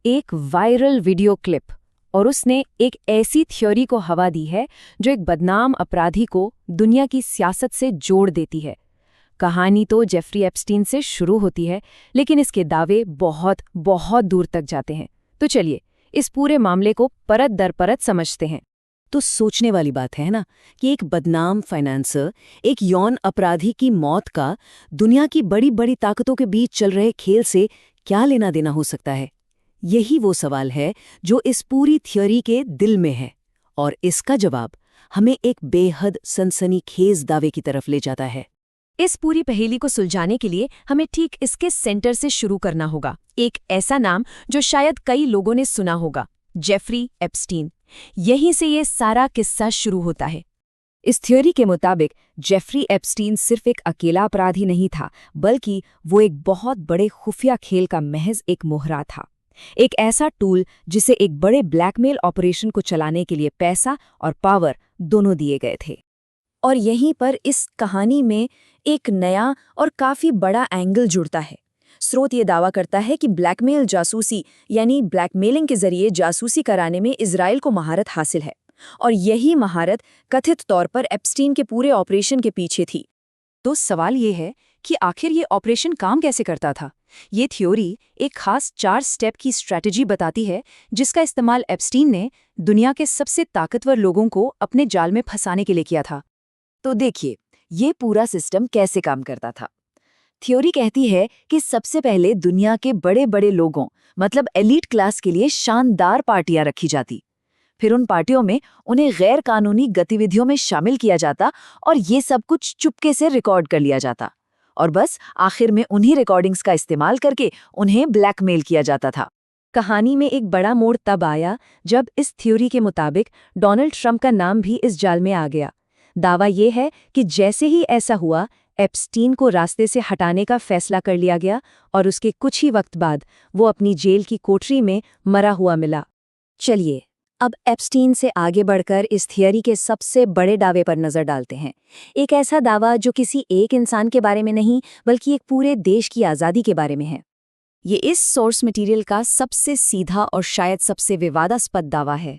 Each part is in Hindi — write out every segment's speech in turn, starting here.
एक वायरल वीडियो क्लिप, और उसने एक ऐसी थ्योरी को हवा दी है जो एक बदनाम अपराधी को दुनिया की सियासत से जोड़ देती है। कहानी तो जेफरी एप्स्टीन से शुरू होती है, लेकिन इसके दावे बहुत बहुत दूर तक जाते हैं। तो चलिए इस पूरे मामले को परत दर परत समझते हैं। तो सोचने वाली बात है ना कि एक बदनाम फाइनेंसर, एक यौन अपराधी की मौत का दुनिया की बड़ी बड़ी ताकतों के बीच चल रहे खेल से क्या लेना देना हो सकता है। यही वो सवाल है जो इस पूरी थ्योरी के दिल में है, और इसका जवाब हमें एक बेहद सनसनीखेज दावे की तरफ ले जाता है। इस पूरी पहेली को सुलझाने के लिए हमें ठीक इसके सेंटर से शुरू करना होगा। एक ऐसा नाम जो शायद कई लोगों ने सुना होगा, जेफरी एप्स्टीन। यहीं से ये सारा किस्सा शुरू होता है। इस थ्योरी के मुताबिक जेफरी एप्स्टीन सिर्फ एक अकेला अपराधी नहीं था, बल्कि वो एक बहुत बड़े खुफिया खेल का महज एक मोहरा था। एक ऐसा टूल जिसे एक बड़े ब्लैकमेल ऑपरेशन को चलाने के लिए पैसा और पावर दोनों दिए गए थे। और यहीं पर इस कहानी में एक नया और काफी बड़ा एंगल जुड़ता है। स्रोत ये दावा करता है कि ब्लैकमेल जासूसी यानी ब्लैकमेलिंग के जरिए जासूसी कराने में इजराइल को महारत हासिल है, और यही महारत कथित तौर पर एप्स्टीन के पूरे ऑपरेशन के पीछे थी। तो सवाल ये है कि आखिर ये ऑपरेशन काम कैसे करता था। ये थ्योरी एक खास 4 स्टेप की स्ट्रैटेजी बताती है, जिसका इस्तेमाल एप्स्टीन ने दुनिया के सबसे ताकतवर लोगों को अपने जाल में फंसाने के लिए किया था। तो देखिए ये पूरा सिस्टम कैसे काम करता था। थ्योरी कहती है कि सबसे पहले दुनिया के बड़े बड़े लोगों, मतलब एलीट क्लास के लिए शानदार पार्टियां रखी जाती। फिर उन पार्टियों में उन्हें गैर कानूनी गतिविधियों में शामिल किया जाता, और ये सब कुछ चुपके से रिकॉर्ड कर लिया जाता, और बस आखिर में उन्हीं रिकॉर्डिंग्स का इस्तेमाल करके उन्हें ब्लैकमेल किया जाता था। कहानी में एक बड़ा मोड़ तब आया जब इस थ्योरी के मुताबिक डोनाल्ड ट्रंप का नाम भी इस जाल में आ गया। दावा ये है कि जैसे ही ऐसा हुआ, एप्स्टीन को रास्ते से हटाने का फैसला कर लिया गया, और उसके कुछ ही वक्त बाद वो अपनी जेल की कोठरी में मरा हुआ मिला। चलिए अब एप्स्टीन से आगे बढ़कर इस थियरी के सबसे बड़े दावे पर नजर डालते हैं। एक ऐसा दावा जो किसी एक इंसान के बारे में नहीं, बल्कि एक पूरे देश की आज़ादी के बारे में है। ये इस सोर्स मटेरियल का सबसे सीधा और शायद सबसे विवादास्पद दावा है।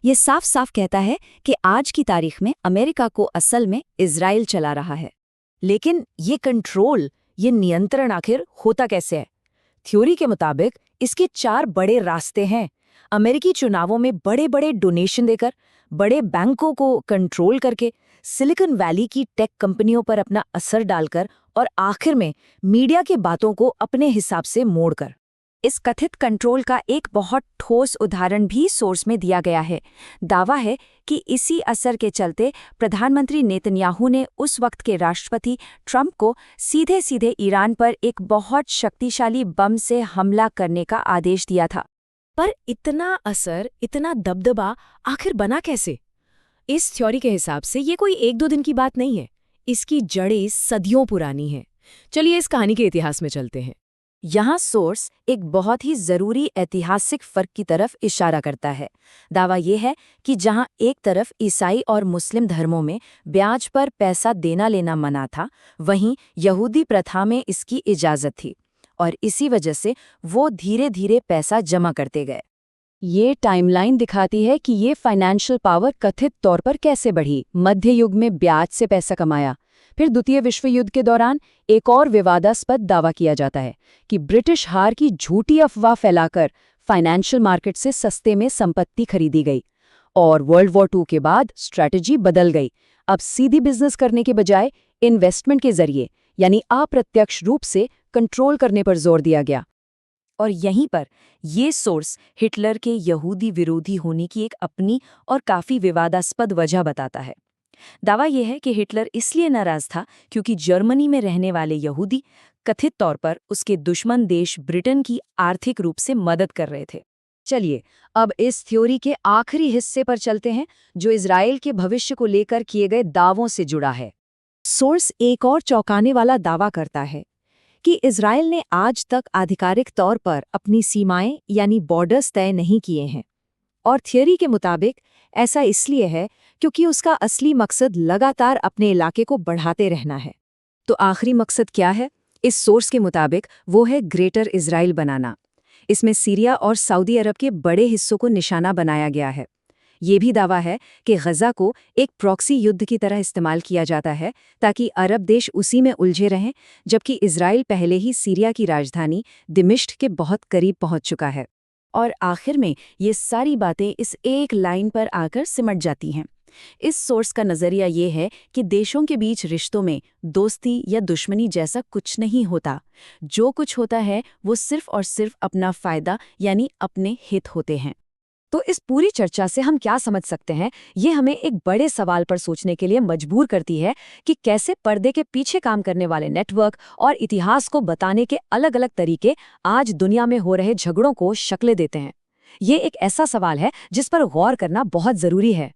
ये साफ साफ कहता है कि आज की तारीख में अमेरिका को असल में इजराइल चला रहा है। लेकिन ये कंट्रोल, ये नियंत्रण आखिर होता कैसे है? थ्योरी के मुताबिक इसके 4 बड़े रास्ते हैं। अमेरिकी चुनावों में बड़े बड़े डोनेशन देकर, बड़े बैंकों को कंट्रोल करके, सिलिकॉन वैली की टेक कंपनियों पर अपना असर डालकर, और आखिर में मीडिया के बातों को अपने हिसाब से मोड़कर। इस कथित कंट्रोल का एक बहुत ठोस उदाहरण भी सोर्स में दिया गया है। दावा है कि इसी असर के चलते प्रधानमंत्री नेतन्याहू ने उस वक्त के राष्ट्रपति ट्रंप को सीधे सीधे ईरान पर एक बहुत शक्तिशाली बम से हमला करने का आदेश दिया था। पर इतना असर, इतना दबदबा आखिर बना कैसे? इस थ्योरी के हिसाब से ये कोई 1-2 दिन की बात नहीं है। इसकी जड़ें सदियों पुरानी हैं। चलिए इस कहानी के इतिहास में चलते हैं। यहाँ सोर्स एक बहुत ही जरूरी ऐतिहासिक फर्क की तरफ इशारा करता है। दावा यह है कि जहाँ एक तरफ ईसाई और मुस्लिम धर्मों में ब्याज पर पैसा देना लेना मना था, वहीं यहूदी प्रथा में इसकी इजाज़त थी, और इसी वजह से वो धीरे धीरे पैसा जमा करते गए। ये टाइमलाइन दिखाती है कि ये फाइनेंशियल पावर कथित तौर पर कैसे बढ़ी। मध्य युग में ब्याज से पैसा कमाया। फिर द्वितीय विश्व युद्ध के दौरान एक और विवादास्पद दावा किया जाता है कि ब्रिटिश हार की झूठी अफवाह फैलाकर फाइनेंशियल मार्केट से सस्ते में संपत्ति खरीदी गई, और वर्ल्ड वॉर 2 के बाद स्ट्रैटेजी बदल गई। अब सीधी बिजनेस करने के बजाय इन्वेस्टमेंट के जरिए, यानी अप्रत्यक्ष रूप से कंट्रोल करने पर जोर दिया गया। और यहीं पर ये सोर्स हिटलर के यहूदी विरोधी होने की एक अपनी और काफी विवादास्पद वजह बताता है। दावा यह है कि हिटलर इसलिए नाराज था क्योंकि जर्मनी में रहने वाले यहूदी कथित तौर पर उसके दुश्मन देश ब्रिटेन की आर्थिक रूप से मदद कर रहे थे। चलिए अब इस थ्योरी के आखिरी हिस्से पर चलते हैं, जो इजराइल के भविष्य को लेकर किए गए दावों से जुड़ा है। सोर्स एक और चौंकाने वाला दावा करता है कि इजराइल ने आज तक आधिकारिक तौर पर अपनी सीमाएं यानी बॉर्डर्स तय नहीं किए हैं, और थियरी के मुताबिक ऐसा इसलिए है क्योंकि उसका असली मकसद लगातार अपने इलाके को बढ़ाते रहना है। तो आखिरी मकसद क्या है? इस सोर्स के मुताबिक वो है ग्रेटर इजराइल बनाना। इसमें सीरिया और सऊदी अरब के बड़े हिस्सों को निशाना बनाया गया है। ये भी दावा है कि गजा को एक प्रॉक्सी युद्ध की तरह इस्तेमाल किया जाता है ताकि अरब देश उसी में उलझे रहें, जबकि इजराइल पहले ही सीरिया की राजधानी दिमिश्क के बहुत करीब पहुंच चुका है। और आखिर में ये सारी बातें इस एक लाइन पर आकर सिमट जाती हैं। इस सोर्स का नज़रिया ये है कि देशों के बीच रिश्तों में दोस्ती या दुश्मनी जैसा कुछ नहीं होता। जो कुछ होता है वो सिर्फ और सिर्फ अपना फ़ायदा यानी अपने हित होते हैं। तो इस पूरी चर्चा से हम क्या समझ सकते हैं, ये हमें एक बड़े सवाल पर सोचने के लिए मजबूर करती है कि कैसे पर्दे के पीछे काम करने वाले नेटवर्क और इतिहास को बताने के अलग-अलग तरीके आज दुनिया में हो रहे झगड़ों को शक्लें देते हैं। ये एक ऐसा सवाल है जिस पर गौर करना बहुत ज़रूरी है।